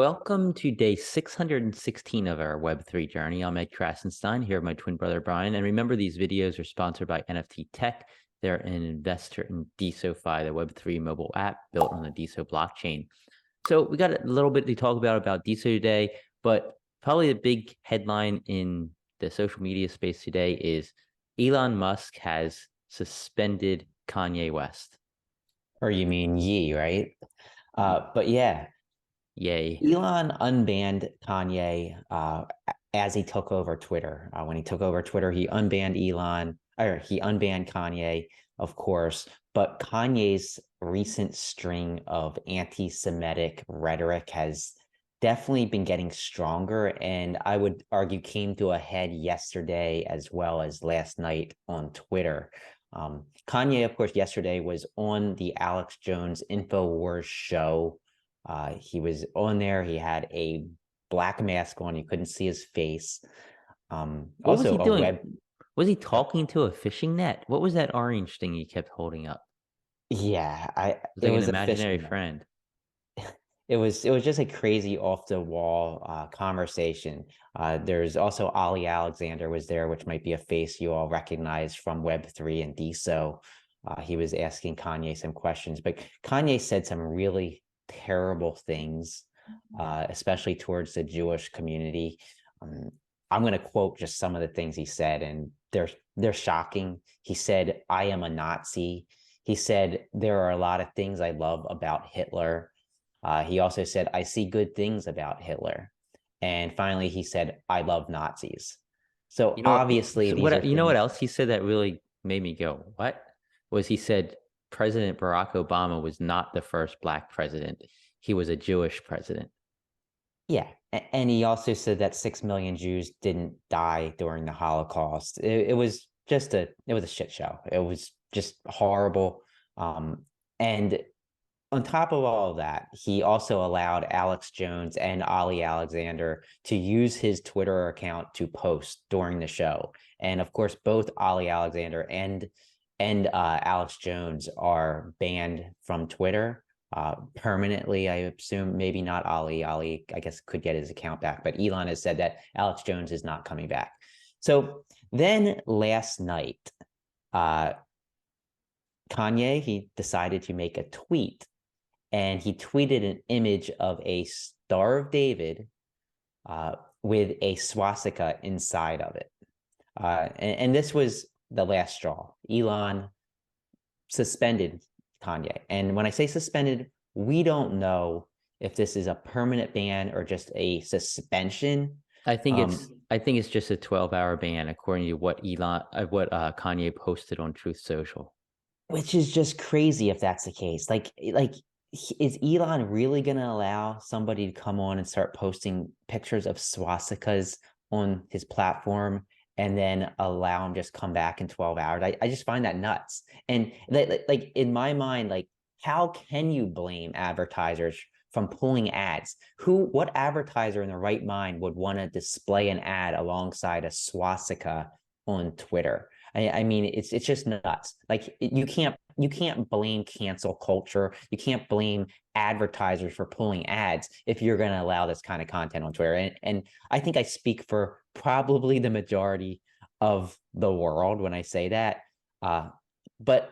Welcome to day 616 of our Web3 journey. I'm Ed Krasenstein here with my twin brother Brian. And remember, these videos are sponsored by NFT Tech. They're an investor in DeSoFi, the Web3 mobile app built on the DeSo blockchain. So we got a little bit to talk about DeSo today, but probably the big headline in the social media space today is Elon Musk has suspended Kanye West. Or you mean Ye, right? But yeah, Yay. Elon unbanned Kanye as he took over Twitter. When he took over Twitter, he unbanned Elon, or he unbanned Kanye, of course. But Kanye's recent string of anti-Semitic rhetoric has definitely been getting stronger, and I would argue came to a head yesterday as well as last night on Twitter. Kanye, of course, yesterday was on the Alex Jones InfoWars show. He was on there. He had a black mask on. You couldn't see his face. What was Also he a doing? web. Was he uh, talking to a fishing net? What was that orange thing he kept holding up? yeah, It was it like an was a imaginary fishing net. friend. It was just a crazy off the wall conversation. There's also Ali Alexander was there, which might be a face you all recognize from Web3 and DeSo. He was asking Kanye some questions, but Kanye said some really terrible things, especially towards the Jewish community. Um, I'm going to quote just some of the things he said, and they're shocking. He said, "I am a Nazi." He said, "There are a lot of things I love about Hitler." He also said, "I see good things about Hitler." And finally, he said, "I love Nazis." So You know what? obviously, So these are you know what things. else he said that really made me go, "What?" Was he said President Barack Obama was not the first black president. He was a Jewish president. Yeah. And he also said that 6 million Jews didn't die during the Holocaust. It was just it was a shit show. It was just horrible. And on top of all of that, he also allowed Alex Jones and Ali Alexander to use his Twitter account to post during the show. And of course, both Ali Alexander and Alex Jones are banned from Twitter permanently. I assume maybe not Ali. Ali, I guess, could get his account back, but Elon has said that Alex Jones is not coming back. So then last night, uh, Kanye he decided to make a tweet and he tweeted an image of a Star of David with a swastika inside of it. And this was the last straw. Elon suspended Kanye. And when I say suspended, we don't know if this is a permanent ban or just a suspension. I think it's just a 12-hour ban according to what Kanye posted on Truth Social. Which is just crazy if that's the case. Like is Elon really going to allow somebody to come on and start posting pictures of swastikas on his platform and then allow him just come back in 12 hours? I just find that nuts. And like in my mind, like how can you blame advertisers from pulling ads? What advertiser in the right mind would want to display an ad alongside a swastika on Twitter? I mean, it's just nuts. Like you can't blame cancel culture. You can't blame advertisers for pulling ads if you're going to allow this kind of content on Twitter. And I think I speak for probably the majority of the world when I say that. Uh, but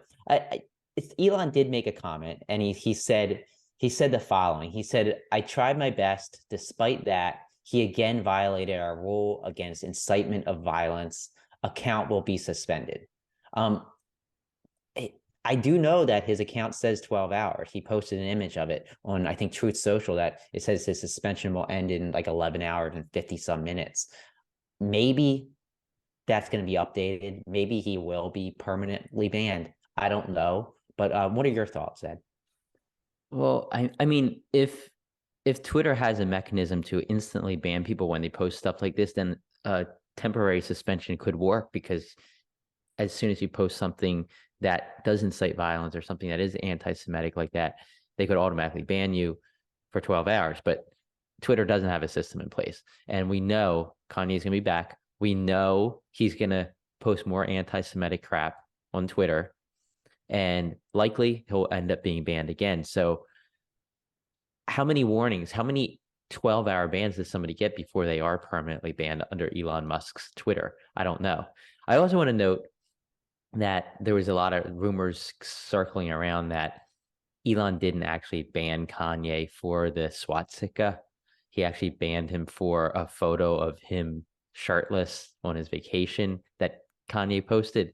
Elon did make a comment, and he said the following. He said, "I tried my best. Despite that, he again violated our rule against incitement of violence. Account will be suspended." Um, I do know that his account says 12 hours. He posted an image of it on, I think, Truth Social that it says his suspension will end in like 11 hours and 50 some minutes. Maybe that's going to be updated. Maybe he will be permanently banned. I don't know. But what are your thoughts, Ed? Well, I mean, if Twitter has a mechanism to instantly ban people when they post stuff like this, then temporary suspension could work because as soon as you post something that does incite violence or something that is anti-Semitic like that, they could automatically ban you for 12 hours. But Twitter doesn't have a system in place. And we know Kanye's going to be back. We know he's going to post more anti-Semitic crap on Twitter, and likely he'll end up being banned again. So how many warnings, how many 12-hour bans does somebody get before they are permanently banned under Elon Musk's Twitter? I don't know. I also want to note that there was a lot of rumors circling around that Elon didn't actually ban Kanye for the swastika. He actually banned him for a photo of him shirtless on his vacation that Kanye posted.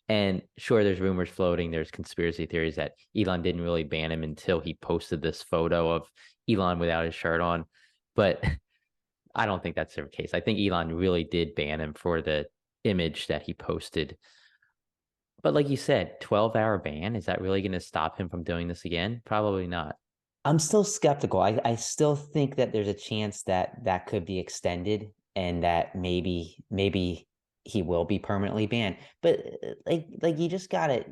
And sure, there's rumors floating, there's conspiracy theories that Elon didn't really ban him until he posted this photo of Elon without his shirt on. But I don't think that's the case. I think Elon really did ban him for the image that he posted. But like you said, 12-hour ban, is that really going to stop him from doing this again? Probably not. I'm still skeptical. I still think that there's a chance that that could be extended and that maybe he will be permanently banned. But like you just gotta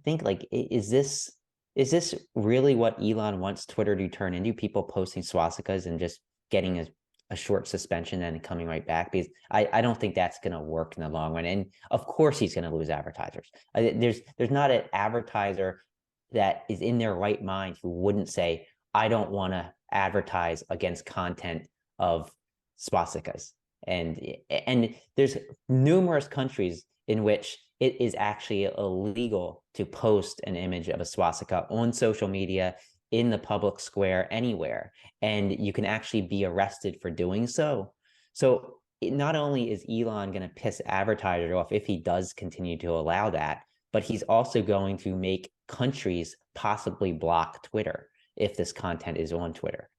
think like is this really what Elon wants Twitter to turn into? People posting swastikas and just getting a short suspension and coming right back? Because I don't think that's gonna work in the long run. And of course he's gonna lose advertisers. There's not an advertiser that is in their right mind who wouldn't say, I don't want to advertise against content of swastikas. And there's numerous countries in which it is actually illegal to post an image of a swastika on social media, in the public square, anywhere. And you can actually be arrested for doing so. So not only is Elon going to piss advertisers off if he does continue to allow that, but he's also going to make countries possibly block Twitter if this content is on Twitter.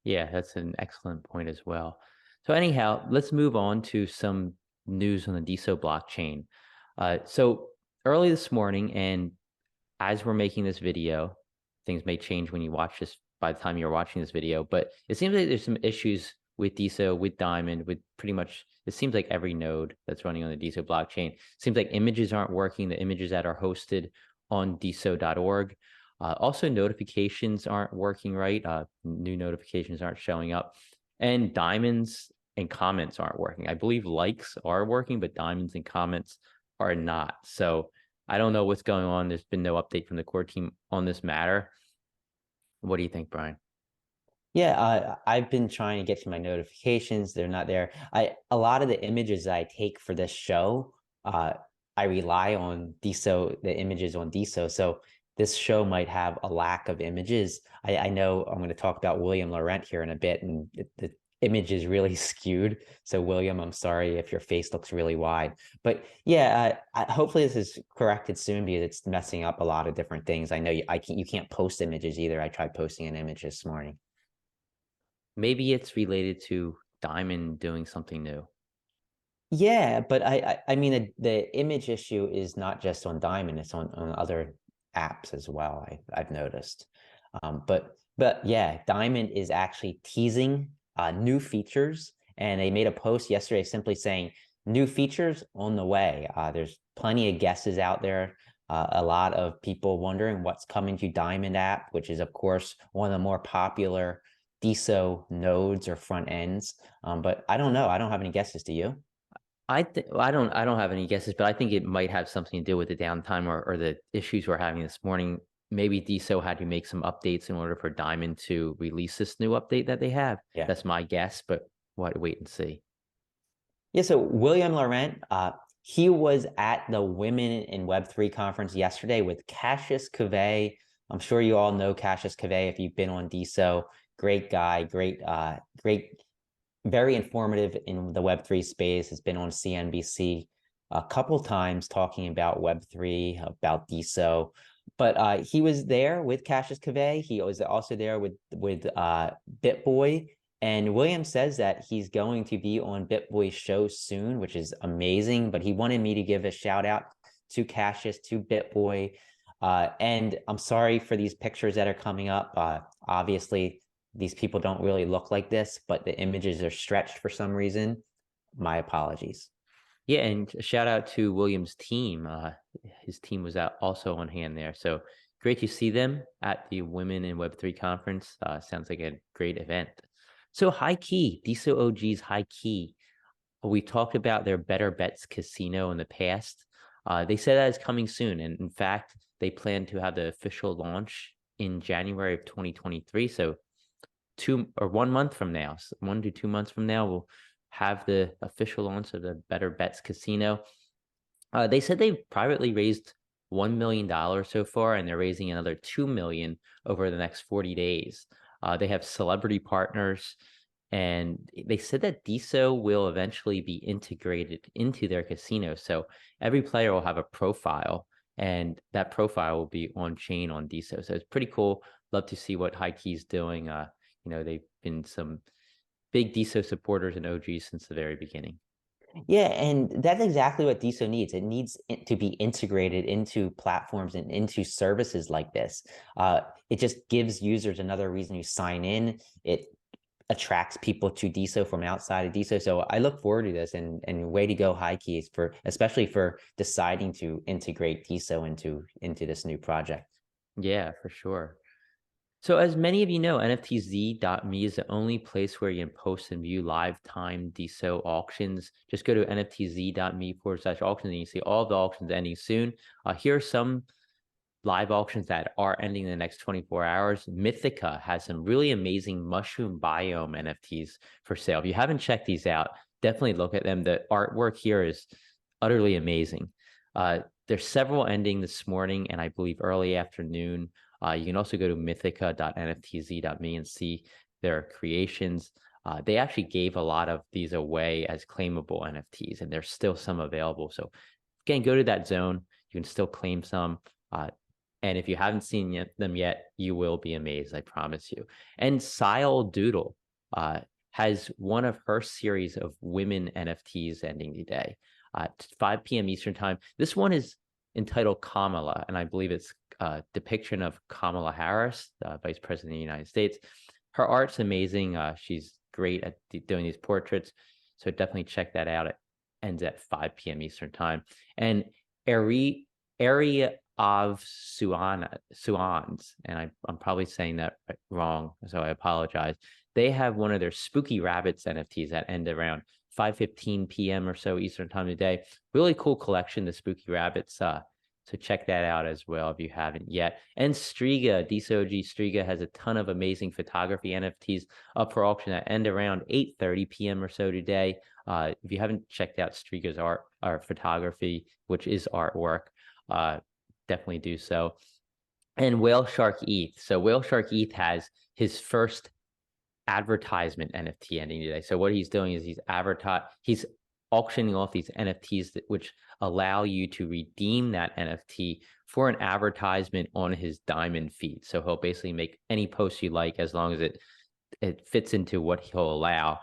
Yeah, that's an excellent point as well. So anyhow, let's move on to some news on the DeSo blockchain. So early this morning, and as we're making this video, things may change when you watch this by the time you're watching this video, but it seems like there's some issues with DeSo, with Diamond, with pretty much, it seems like every node that's running on the DeSo blockchain. It seems like images aren't working, the images that are hosted on DeSo.org. Also, notifications aren't working right. New notifications aren't showing up. And diamonds and comments aren't working. I believe likes are working, but diamonds and comments are not. So I don't know what's going on. There's been no update from the core team on this matter. What do you think, Brian? Yeah, I've been trying to get to my notifications. They're not there. A lot of the images that I take for this show, I rely on DeSo, the images on DeSo. So this show might have a lack of images. I know I'm going to talk about William Laurent here in a bit, and the image is really skewed. So William, I'm sorry if your face looks really wide. But yeah, hopefully this is corrected soon because it's messing up a lot of different things. I know you can't post images either. I tried posting an image this morning. Maybe it's related to Diamond doing something new. Yeah, but I mean the image issue is not just on Diamond, it's on other apps as well. I've noticed. But yeah, Diamond is actually teasing new features, and they made a post yesterday simply saying new features on the way. There's plenty of guesses out there. A lot of people wondering what's coming to Diamond app, which is of course one of the more popular DeSo nodes or front ends. But I don't know. I don't have any guesses. Do you? I don't have any guesses, but I think it might have something to do with the downtime or the issues we're having this morning. Maybe DeSo had to make some updates in order for Diamond to release this new update that they have. Yeah. That's my guess, but we'll have to wait and see. Yeah, so William Laurent, he was at the Women in Web3 conference yesterday with Cassius Cavay. I'm sure you all know Cassius Cavay if you've been on DeSo. Great guy, great, very informative in the Web3 space. Has been on CNBC a couple times talking about Web3, about DeSo. But he was there with Cassius Cavay. He was also there with BitBoy. And Williams says that he's going to be on BitBoy's show soon, which is amazing. But he wanted me to give a shout out to Cassius, to BitBoy. And I'm sorry for these pictures that are coming up. Obviously, these people don't really look like this, but the images are stretched for some reason. My apologies. Yeah, and a shout out to Williams' team. His team was out also on hand there. So great to see them at the Women in Web3 conference. Sounds like a great event. So high key, DeSo OG's high key. We talked about their Better Bets casino in the past. They said that is coming soon. And in fact, they plan to have the official launch in January of 2023. So 1 month from now, 1 to 2 months from now, we'll have the official launch of the Better Bets Casino. They said they privately raised $1 million so far, and they're raising another 2 million over the next 40 days. They have celebrity partners, and they said that DeSo will eventually be integrated into their casino. So every player will have a profile, and that profile will be on chain on DeSo. So it's pretty cool. Love to see what HighKey's doing. They've been some big DeSo supporters and OGs since the very beginning. Yeah, and that's exactly what DeSo needs. It needs to be integrated into platforms and into services like this. It just gives users another reason to sign in. It attracts people to DeSo from outside of DeSo. So I look forward to this, and way to go, HighKeys, for especially for deciding to integrate DeSo into this new project. Yeah, for sure. So as many of you know, nftz.me is the only place where you can post and view live time DeSo auctions. Just go to nftz.me/auctions and you see all the auctions ending soon. Here are some live auctions that are ending in the next 24 hours. Mythica has some really amazing mushroom biome NFTs for sale. If you haven't checked these out, definitely look at them. The artwork here is utterly amazing. There's several ending this morning and I believe early afternoon. You can also go to mythica.nftz.me and see their creations. They actually gave a lot of these away as claimable NFTs, and there's still some available. So again, go to that zone. You can still claim some. And if you haven't seen them yet, you will be amazed, I promise you. And Sile Doodle has one of her series of women NFTs ending today at 5 p.m. Eastern time. This one is entitled Kamala, and I believe it's a depiction of Kamala Harris, the Vice President of the United States. Her art's amazing. She's great at doing these portraits, so definitely check that out. It ends at 5 p.m. Eastern time. And Area of Suans, and I'm probably saying that wrong, so I apologize. They have one of their Spooky Rabbits NFTs that end around 5:15 p.m. or so Eastern time today. Really cool collection, the Spooky Rabbits. So check that out as well if you haven't yet. And Striga, DeSoG Striga has a ton of amazing photography NFTs up for auction that end around 8:30 p.m. or so today. If you haven't checked out Striga's art or photography, which is artwork, definitely do so. And Whale Shark ETH. So Whale Shark ETH has his first advertisement NFT ending today. So what he's doing is he's auctioning off these NFTs which allow you to redeem that NFT for an advertisement on his diamond feed. So he'll basically make any post you like as long as it fits into what he'll allow.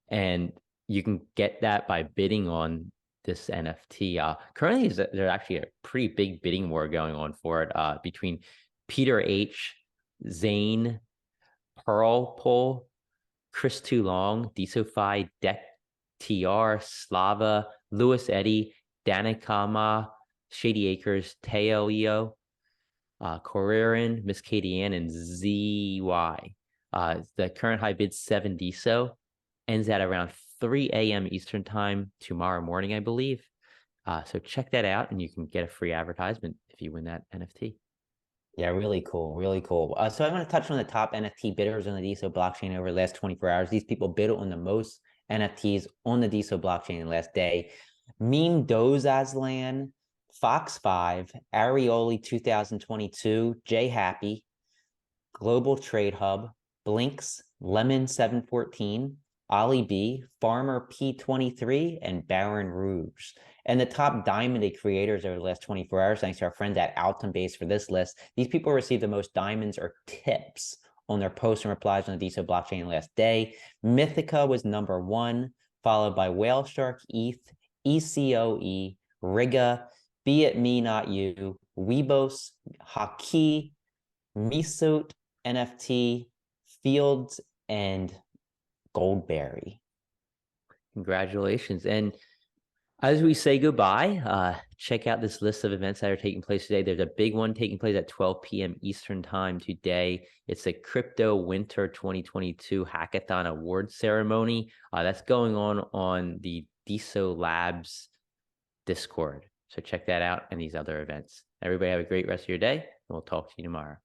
And you can get that by bidding on this NFT. Currently, there's actually a pretty big bidding war going on for it between Peter H., Zane, Pearl, Chris Too Long, DeSoFi, Deck TR, Slava, Lewis Eddy, Danikama, Shady Acres, Teo EO, Corerin, Miss Katie Ann, and ZY. The current high bid 7 DeSo ends at around 3 a.m. Eastern time tomorrow morning, I believe. So check that out, and you can get a free advertisement if you win that NFT. Yeah, really cool, really cool. So I want to touch on the top NFT bidders on the DeSo blockchain over the last 24 hours. These people bid on the most NFTs on the DeSo blockchain in the last day. Meme Dozazlan, Fox 5, Arioli 2022, J Happy, Global Trade Hub, Blinks, Lemon 714, Ollie B, Farmer P23, and Baron Rouge. And the top diamonded creators over the last 24 hours, thanks to our friends at Altum Base for this list. These people received the most diamonds or tips on their posts and replies on the DeSo blockchain the last day. Mythica was number 1, followed by Whale Shark ETH, ECOE, Riga, Be It Me Not You, Weebos, Haki, Misut, NFT, Fields, and Goldberry. Congratulations. And as we say goodbye, check out this list of events that are taking place today. There's a big one taking place at 12 p.m. Eastern time today. It's a Crypto Winter 2022 Hackathon Award Ceremony. That's going on the DeSo Labs Discord. So check that out and these other events. Everybody have a great rest of your day, and we'll talk to you tomorrow.